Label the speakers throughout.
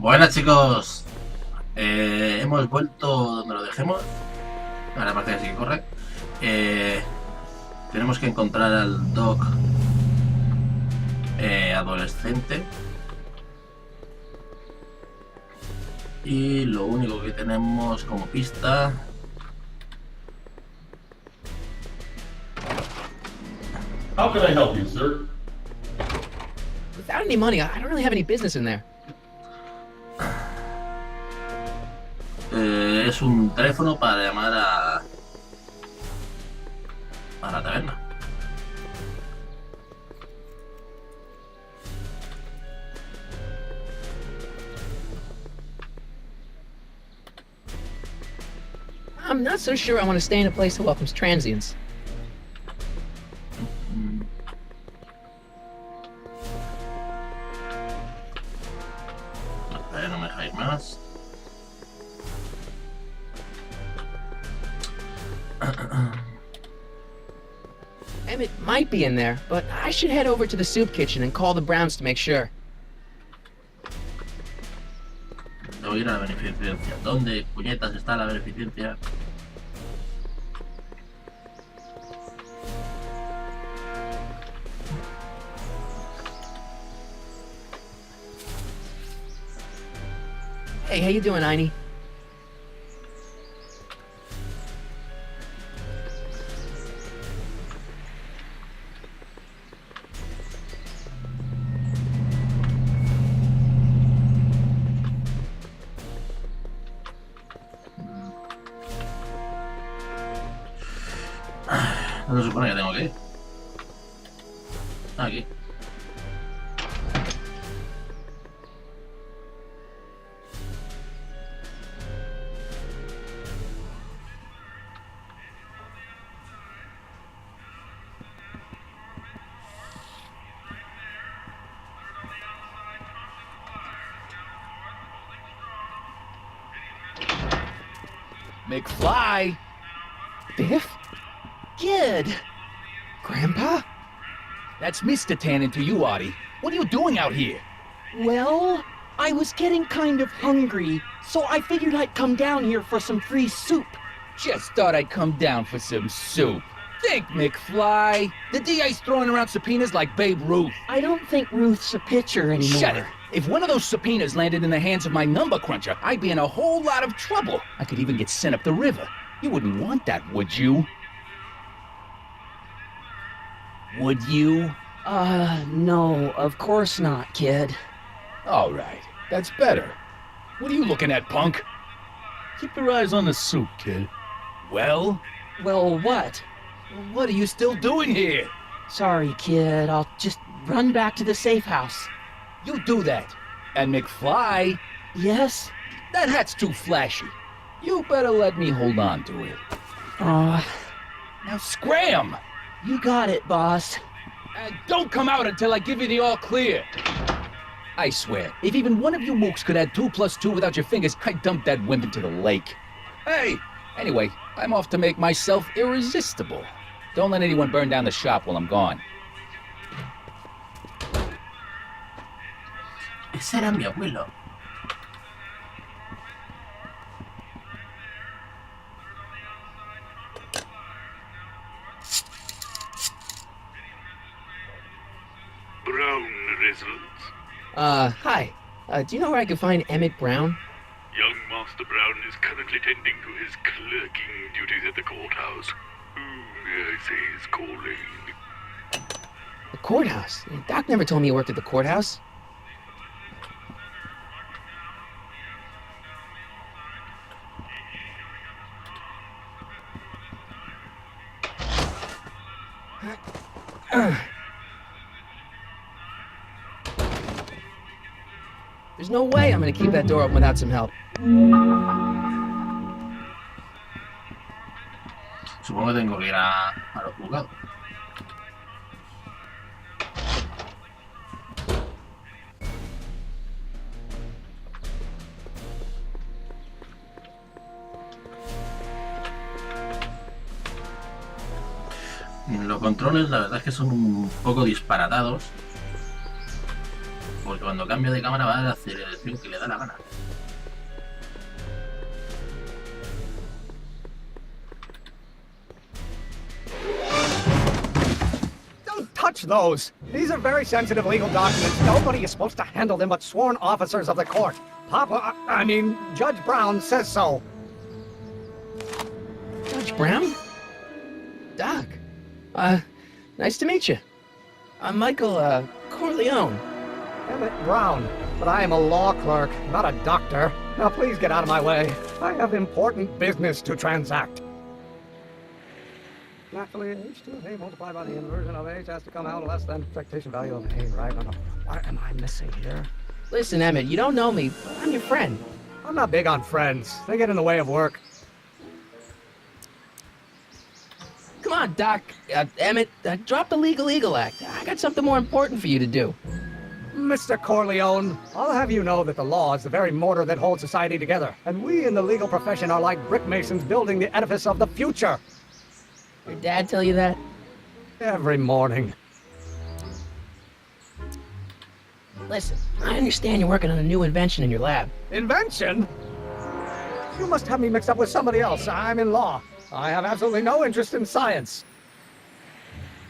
Speaker 1: Buenas chicos, hemos vuelto donde lo dejemos. Ahora parece que sí que corre. Tenemos que encontrar al Doc adolescente. Y lo único que tenemos como pista...
Speaker 2: How can I help you, sir?
Speaker 3: Without any money, I don't really have any business in there.
Speaker 1: Es un teléfono para llamar a la taberna.
Speaker 3: I'm not so sure I want to stay in a place that welcomes transients.
Speaker 1: No me dejáis más.
Speaker 3: Emmett might be in there, but I should head over to the soup kitchen and call the Browns to make sure.
Speaker 1: Debo ir a la beneficencia. ¿Dónde puñetas está la beneficencia?
Speaker 3: Hey, how you doing, Einie?
Speaker 1: No se supone que tengo que ir. Aquí.
Speaker 4: McFly!
Speaker 3: Biff?
Speaker 4: Kid!
Speaker 3: Grandpa?
Speaker 4: That's Mr. Tannen to you, Artie. What are you doing out here?
Speaker 5: Well, I was getting kind of hungry, so I figured I'd come down here for some free soup.
Speaker 4: Just thought I'd come down for some soup. Think, McFly. The DA's throwing around subpoenas like Babe Ruth.
Speaker 5: I don't think Ruth's a pitcher anymore.
Speaker 4: Shut it. If one of those subpoenas landed in the hands of my number cruncher, I'd be in a whole lot of trouble. I could even get sent up the river. You wouldn't want that, would you? Would you?
Speaker 5: No, of course not, kid.
Speaker 4: All right, that's better. What are you looking at, punk?
Speaker 2: Keep your eyes on the soup, kid.
Speaker 4: Well,
Speaker 5: Well, what?
Speaker 4: what are you still doing here?
Speaker 5: Sorry, kid, I'll just run back to the safe house.
Speaker 4: You do that. And McFly,
Speaker 5: Yes?
Speaker 4: that hat's too flashy. You better let me hold on to it.
Speaker 5: Aw,
Speaker 4: Now scram!
Speaker 5: you got it, boss.
Speaker 4: And don't come out until I give you the all clear. I swear, if even one of you mooks could add 2 + 2 without your fingers, I'd dump that wimp into the lake. Hey! Anyway, I'm off to make myself irresistible. Don't let anyone burn down the shop while I'm gone.
Speaker 1: Ese era mi abuelo.
Speaker 6: Brown residence.
Speaker 3: Hi. Do you know where I can find Emmett Brown?
Speaker 6: Young Master Brown is currently tending to his clerking duties at the courthouse. Who may I say is calling?
Speaker 3: The courthouse? Doc never told me you worked at the courthouse. There's no way I'm gonna keep that door open without some help.
Speaker 1: Supongo que tengo que ir a los juzgados. Los controles la verdad es que son un poco disparatados. porque cuando cambia de cámara va a hacer el film que le da la gana.
Speaker 7: Don't touch those! These are very sensitive legal documents. Nobody is supposed to handle them but sworn officers of the court. Papa, I mean, Judge Brown says so.
Speaker 3: Judge Brown? Doc. Nice to meet you. I'm Michael, Corleone.
Speaker 7: Emmett Brown, but I am a law clerk, not a doctor. Now please get out of my way. I have important business to transact. Naturally, H2 of A multiplied by the inversion of H has to come out less than expectation value of A, right? No. What am I missing here?
Speaker 3: Listen, Emmett, you don't know me, but I'm your friend.
Speaker 7: I'm not big on friends. They get in the way of work.
Speaker 3: Come on, Doc. Emmett, drop the Legal Eagle Act. I got something more important for you to do.
Speaker 7: Mr. Corleone, I'll have you know that the law is the very mortar that holds society together, and we in the legal profession are like brick masons building the edifice of the future.
Speaker 3: Your dad tell you that?
Speaker 7: Every morning.
Speaker 3: Listen, I understand you're working on a new invention in your lab.
Speaker 7: Invention? You must have me mixed up with somebody else. I'm in law. I have absolutely no interest in science.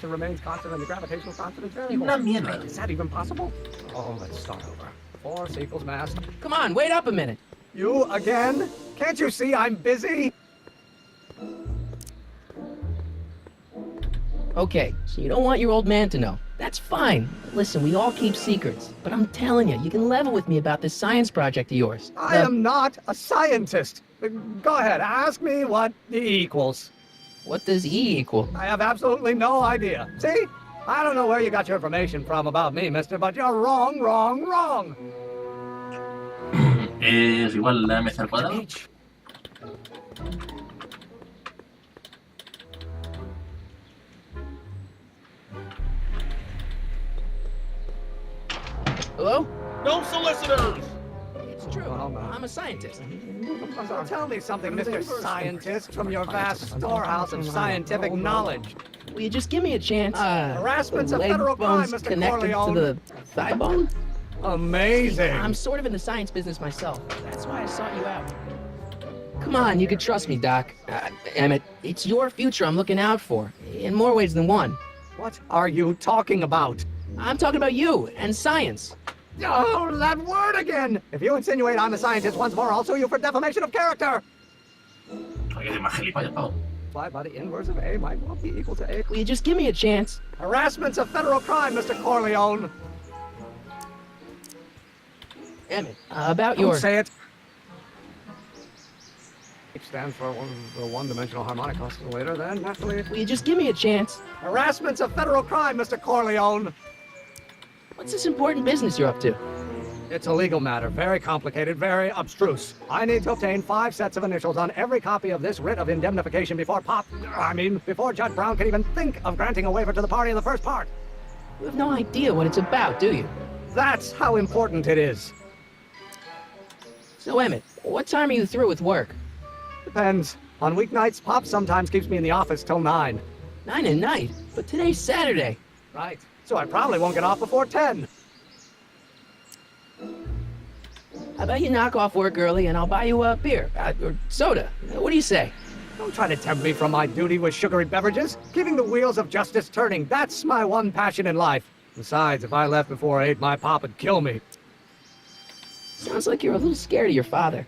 Speaker 7: It remains constant and the gravitational constant is variable.
Speaker 1: Una mierda.
Speaker 7: Is that even possible? Oh, let's start over. Force equals mass.
Speaker 3: Come on, wait up a minute.
Speaker 7: You again? Can't you see I'm busy?
Speaker 3: Okay, so you don't want your old man to know. That's fine. Listen, we all keep secrets. But I'm telling you, you can level with me about this science project of yours.
Speaker 7: I am not a scientist. Go ahead, ask me what E equals.
Speaker 3: What does E equal?
Speaker 7: I have absolutely no idea. See? I don't know where you got your information from about me, mister, but you're wrong, wrong, wrong.
Speaker 1: Es igual la MC al cuadrado.
Speaker 7: H.
Speaker 3: Hello?
Speaker 2: No solicitors!
Speaker 3: It's true.
Speaker 7: Oh, no.
Speaker 3: I'm a scientist.
Speaker 7: So tell me something, Mr. Scientist, from your vast storehouse of scientific knowledge.
Speaker 3: Will you just give me a chance?
Speaker 7: Harassment's a
Speaker 3: leg
Speaker 7: federal crime,
Speaker 3: bone's
Speaker 7: Mr.
Speaker 3: connected
Speaker 7: Corleone.
Speaker 3: to the thigh bone?
Speaker 7: Amazing.
Speaker 3: I'm sort of in the science business myself. That's why I sought you out. Come on, you can trust me, Doc. Emmett, it's your future I'm looking out for, in more ways than one.
Speaker 7: What are you talking about?
Speaker 3: I'm talking about you and science.
Speaker 7: Oh, that word again! If you insinuate I'm a scientist once more, I'll sue you for defamation of character.
Speaker 1: Hay que ser más gilipollas, pavo.
Speaker 7: Phi by the inverse of A might well be equal to A.
Speaker 3: Will you just give me a chance?
Speaker 7: Harassment's a federal crime, Mr. Corleone.
Speaker 3: Emmett, about
Speaker 7: Don't
Speaker 3: your...
Speaker 7: say it. H stands for the one-dimensional harmonic oscillator, then, naturally.
Speaker 3: Will you just give me a chance?
Speaker 7: Harassment's a federal crime, Mr. Corleone.
Speaker 3: What's this important business you're up to?
Speaker 7: It's a legal matter, very complicated, very abstruse. I need to obtain 5 sets of initials on every copy of this writ of indemnification before before Judge Brown can even think of granting a waiver to the party in the first part.
Speaker 3: You have no idea what it's about, do you?
Speaker 7: That's how important it is.
Speaker 3: So, Emmett, what time are you through with work?
Speaker 7: Depends. On weeknights, Pop sometimes keeps me in the office till 9.
Speaker 3: 9 at night? But today's Saturday.
Speaker 7: Right. So I probably won't get off before 10.
Speaker 3: How about you knock off work early and I'll buy you a beer, or soda. What do you say?
Speaker 7: Don't try to tempt me from my duty with sugary beverages. Keeping the wheels of justice turning, that's my one passion in life. Besides, if I left before 8, my pop would kill me.
Speaker 3: Sounds like you're a little scared of your father.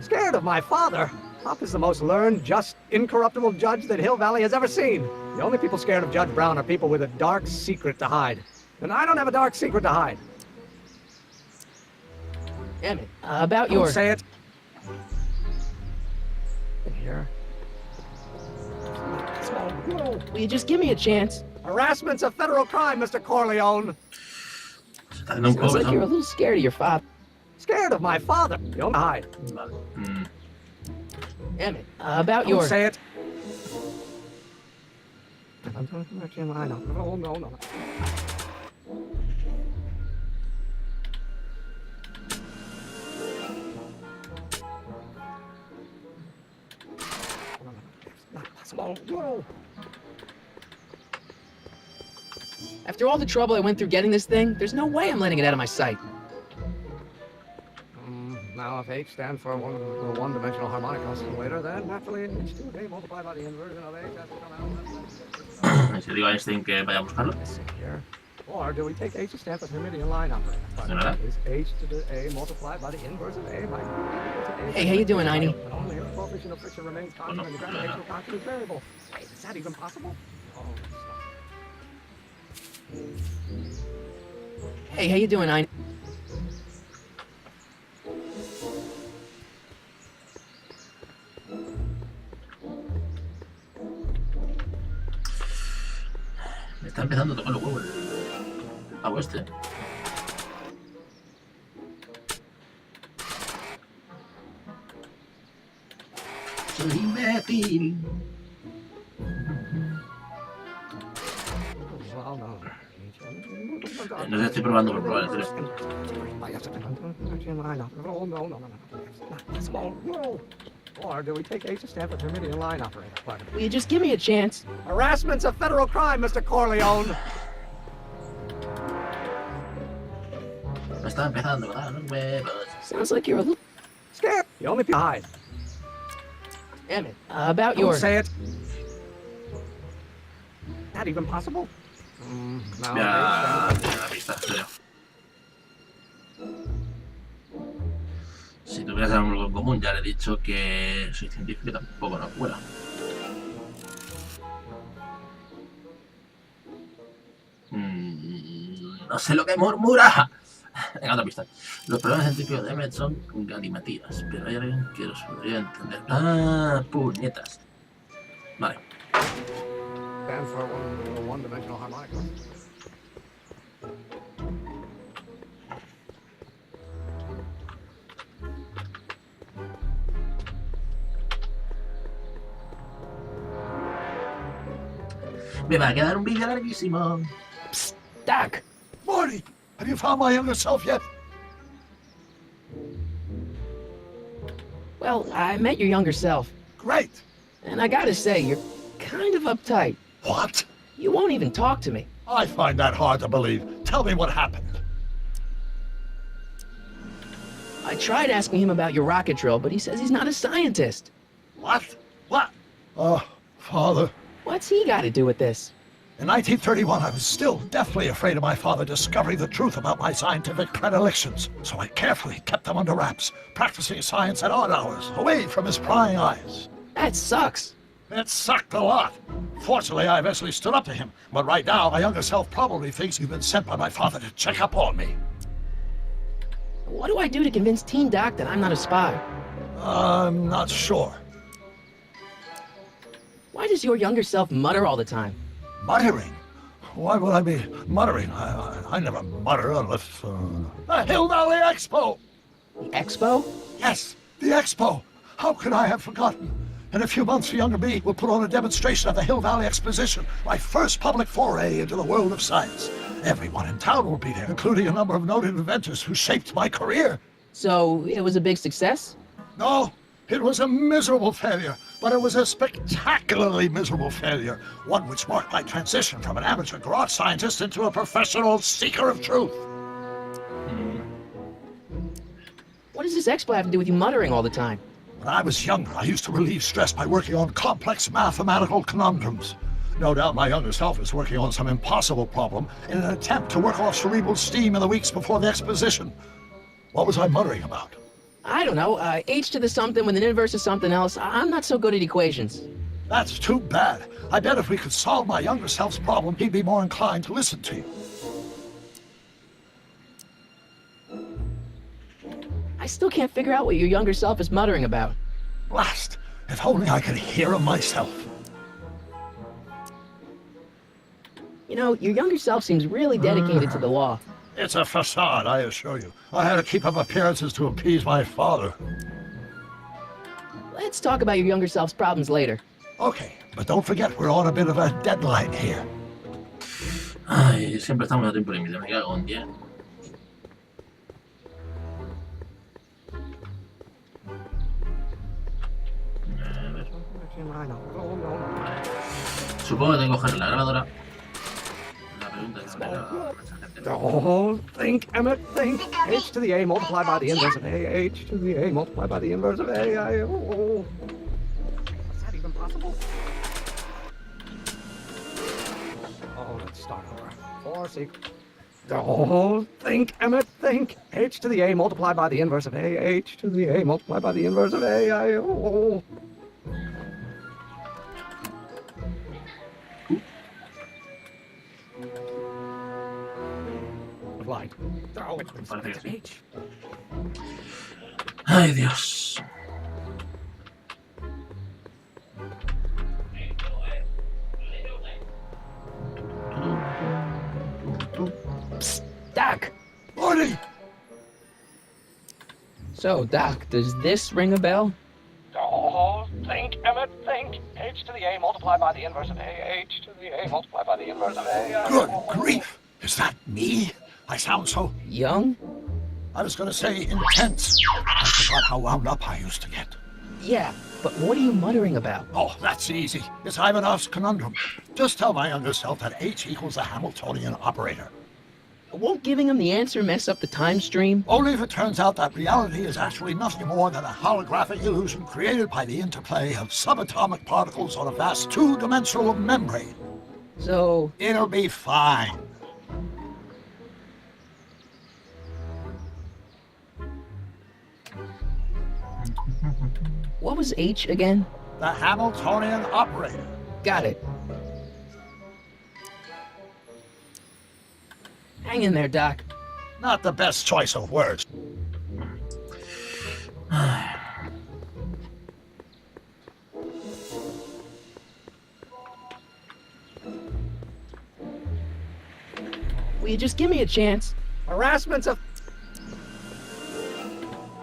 Speaker 7: Scared of my father? Pop is the most learned, just, incorruptible judge that Hill Valley has ever seen. The only people scared of Judge Brown are people with a dark secret to hide. And I don't have a dark secret to hide.
Speaker 3: Emmett, about
Speaker 7: Don't
Speaker 3: your...
Speaker 7: say it. Here.
Speaker 3: Will you just give me a chance?
Speaker 7: Harassment's a federal crime, Mr. Corleone.
Speaker 1: Se está haciendo un
Speaker 3: Sounds
Speaker 1: pobre,
Speaker 3: like you're a
Speaker 1: ¿no?
Speaker 3: little scared of your father.
Speaker 7: Scared of my father? You don't hide.
Speaker 1: Vale.
Speaker 3: Emmett, about
Speaker 7: Don't
Speaker 3: your...
Speaker 7: say it. I know. No. Not possible. No.
Speaker 3: After all the trouble I went through getting this thing, there's no way I'm letting it out of my sight.
Speaker 7: Now, if H stands for one-dimensional harmonic oscillator, then naturally H2 is A multiplied by the inversion of H has to come out.
Speaker 1: Si digo a Einstein que vaya a buscarlo.
Speaker 7: Here. Or do we take H to stand for Hermitian line operator?
Speaker 1: ¿Verdad?
Speaker 7: Is H to the A multiplied by the inverse of A by
Speaker 3: Hey, how you doing, Einie?
Speaker 7: Only if the coefficient of friction remains constant and the gravitational constant is variable. Hey, is that even possible? Oh,
Speaker 3: Hey, how you doing, Einie?
Speaker 1: Me está empezando a tocar los huevos el pavo este. Soy imbécil.
Speaker 7: well, no.
Speaker 1: No sé, estoy probando por probar el teléfono.
Speaker 7: No. Or do we take H to stand for Hermitian line operator?
Speaker 3: Will you just give me a chance?
Speaker 7: Harassment's a federal crime, Mr. Corleone.
Speaker 1: Me está empezando a dar los huevos.
Speaker 3: Sounds like you're a little...
Speaker 7: Scared. You only hide.
Speaker 3: Damn it. About
Speaker 7: Don't
Speaker 3: your...
Speaker 7: say it. That even possible? No.
Speaker 1: Ya, tiene la pista, creo. Si tuvieras algo en común, ya le he dicho que soy científico y tampoco no fuera. No sé lo que murmura. Venga, otra pista. Los problemas científicos de Emmet son galimatías, pero hay alguien que los podría entender. Ah, puñetas. Vale.
Speaker 7: Stands for one-dimensional harmonic.
Speaker 1: Me va a quedar un vídeo larguísimo.
Speaker 3: Psst, Doc.
Speaker 2: Morty, have you found my younger self yet?
Speaker 3: Well, I met your younger self,
Speaker 2: Great.
Speaker 3: and I gotta say, you're kind of uptight.
Speaker 2: What?
Speaker 3: You won't even talk to me.
Speaker 2: I find that hard to believe. Tell me what happened.
Speaker 3: I tried asking him about your rocket drill, but he says he's not a scientist.
Speaker 2: What? What? Oh, Father.
Speaker 3: What's he got to do with this?
Speaker 2: In 1931, I was still deathly afraid of my father discovering the truth about my scientific predilections, so I carefully kept them under wraps, practicing science at odd hours, away from his prying eyes.
Speaker 3: That sucks.
Speaker 2: It sucked a lot. Fortunately, I eventually stood up to him, but right now, my younger self probably thinks you've been sent by my father to check up on me.
Speaker 3: What do I do to convince Teen Doc that I'm not a spy?
Speaker 2: I'm not sure.
Speaker 3: Why does your younger self mutter all the time?
Speaker 2: Muttering? Why would I be muttering? I never mutter unless... The Hill Valley Expo!
Speaker 3: The expo?
Speaker 2: Yes, the Expo! How could I have forgotten? In a few months, younger me will put on a demonstration of the Hill Valley Exposition, my first public foray into the world of science. Everyone in town will be there, including a number of noted inventors who shaped my career.
Speaker 3: So, it was a big success?
Speaker 2: No, it was a miserable failure, but it was a spectacularly miserable failure, one which marked my transition from an amateur garage scientist into a professional seeker of truth.
Speaker 3: What does this expo have to do with you muttering all the time?
Speaker 2: When I was younger, I used to relieve stress by working on complex mathematical conundrums. No doubt my younger self is working on some impossible problem in an attempt to work off cerebral steam in the weeks before the exposition. What was I muttering about?
Speaker 3: I don't know, h to the something with an inverse of something else. I'm not so good at equations.
Speaker 2: That's too bad. I bet if we could solve my younger self's problem, he'd be more inclined to listen to you.
Speaker 3: I still can't figure out what your younger self is muttering about.
Speaker 2: Blast! If only I could hear him myself.
Speaker 3: You know, your younger self seems really dedicated to the law.
Speaker 2: It's a facade, I assure you. I had to keep up appearances to appease my father.
Speaker 3: Let's talk about your younger self's problems later.
Speaker 2: Okay, but don't forget we're on a bit of a deadline here.
Speaker 1: Ay, siempre estamos a tiempo límite, me cago en 10. Supongo que tengo que coger la grabadora, la
Speaker 7: Don't think, Emmett, think. H to the A multiplied by the inverse of A. H to the A multiplied by the inverse of A. Is that even possible? Oh, let's start over. 4 sec. Don't think, Emmett, think. H to the A multiplied by the inverse of A. H to the A multiplied by the inverse of A. Light. Oh, it's H.
Speaker 1: Ay, Dios.
Speaker 3: Psst, Doc.
Speaker 2: Morty!
Speaker 3: So, Doc, does this ring a bell?
Speaker 7: Oh, think, Emmett, think. H to the A multiplied by the inverse of A. H to the A multiplied by the inverse of A.
Speaker 2: Good grief! Is that me? I sound so...
Speaker 3: Young?
Speaker 2: I was gonna say intense. I forgot how wound up I used to get.
Speaker 3: Yeah, but what are you muttering about?
Speaker 2: Oh, that's easy. It's Ivanov's conundrum. Just tell my younger self that H equals a Hamiltonian operator.
Speaker 3: Won't giving him the answer mess up the time stream?
Speaker 2: Only if it turns out that reality is actually nothing more than a holographic illusion created by the interplay of subatomic particles on a vast two-dimensional membrane.
Speaker 3: So,
Speaker 2: It'll be fine.
Speaker 3: what was H again?
Speaker 2: The Hamiltonian operator.
Speaker 3: Got it. Hang in there, Doc.
Speaker 2: Not the best choice of words.
Speaker 3: Will you just give me a chance?
Speaker 7: Harassment's a...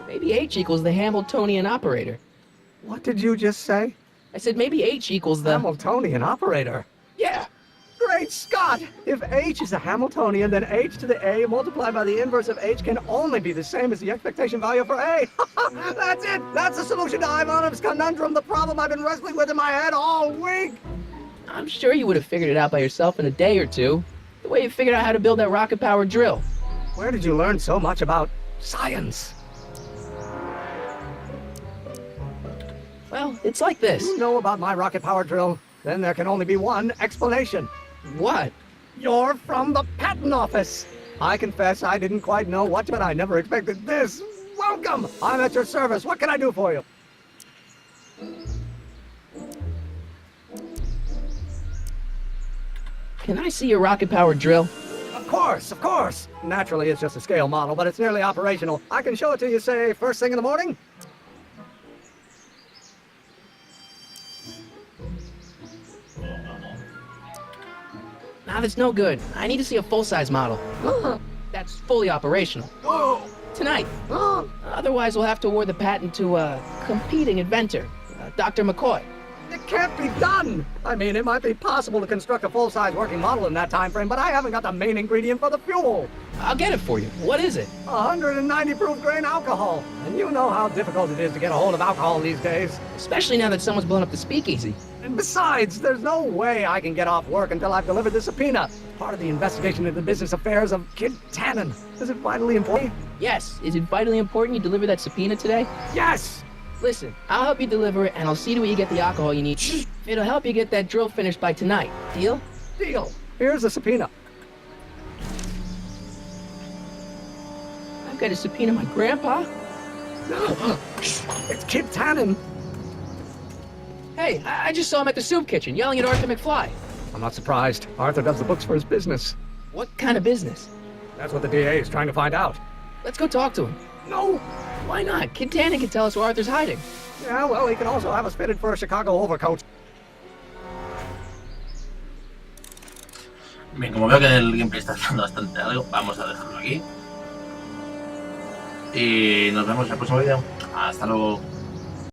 Speaker 3: Maybe H equals the Hamiltonian operator.
Speaker 7: What did you just say?
Speaker 3: I said maybe H equals the...
Speaker 7: Hamiltonian operator.
Speaker 3: Yeah!
Speaker 7: Great Scott! If H is a Hamiltonian, then H to the A multiplied by the inverse of H can only be the same as the expectation value for A. That's it! That's the solution to Ivanov's conundrum, the problem I've been wrestling with in my head all week!
Speaker 3: I'm sure you would have figured it out by yourself in a day or two. The way you figured out how to build that rocket-powered drill.
Speaker 7: Where did you learn so much about science?
Speaker 3: Well, it's like this.
Speaker 7: You know about my rocket power drill? Then there can only be one explanation.
Speaker 3: What?
Speaker 7: You're from the patent office. I confess I didn't quite know what, but I never expected this. Welcome! I'm at your service. What can I do for you?
Speaker 3: Can I see your rocket-powered drill?
Speaker 7: Of course, of course. Naturally, it's just a scale model, but it's nearly operational. I can show it to you, say, first thing in the morning.
Speaker 3: Nah, that's no good. I need to see a full-size model. That's fully operational. Tonight. Otherwise, we'll have to award the patent to a competing inventor, Dr. McCoy.
Speaker 7: It can't be done! I mean, it might be possible to construct a full-size working model in that time frame, but I haven't got the main ingredient for the fuel.
Speaker 3: I'll get it for you. What is it?
Speaker 7: 190 proof grain alcohol. And you know how difficult it is to get a hold of alcohol these days.
Speaker 3: Especially now that someone's blown up the speakeasy.
Speaker 7: And besides, there's no way I can get off work until I've delivered the subpoena. Part of the investigation into the business affairs of Kid Tannen. Is it vitally important?
Speaker 3: Yes. Is it vitally important you deliver that subpoena today?
Speaker 7: Yes!
Speaker 3: Listen, I'll help you deliver it, and I'll see to it you get the alcohol you need. It'll help you get that drill finished by tonight. Deal?
Speaker 7: Deal. Here's the subpoena.
Speaker 3: I've got to subpoena my grandpa?
Speaker 7: It's Kid Tannen.
Speaker 3: Hey, I just saw him at the soup kitchen, yelling at Arthur McFly.
Speaker 7: I'm not surprised. Arthur does the books for his business.
Speaker 3: What kind of business?
Speaker 7: That's what the DA is trying to find out.
Speaker 3: Let's go talk to him.
Speaker 7: No!
Speaker 3: Why not? Kid Tannen can tell us where Arthur's hiding.
Speaker 7: Yeah, well, he can also have us fitted for a Chicago overcoat.
Speaker 1: Bien, como veo que el gameplay está siendo bastante largo, vamos a dejarlo aquí. Y nos vemos en el próximo vídeo. Hasta luego.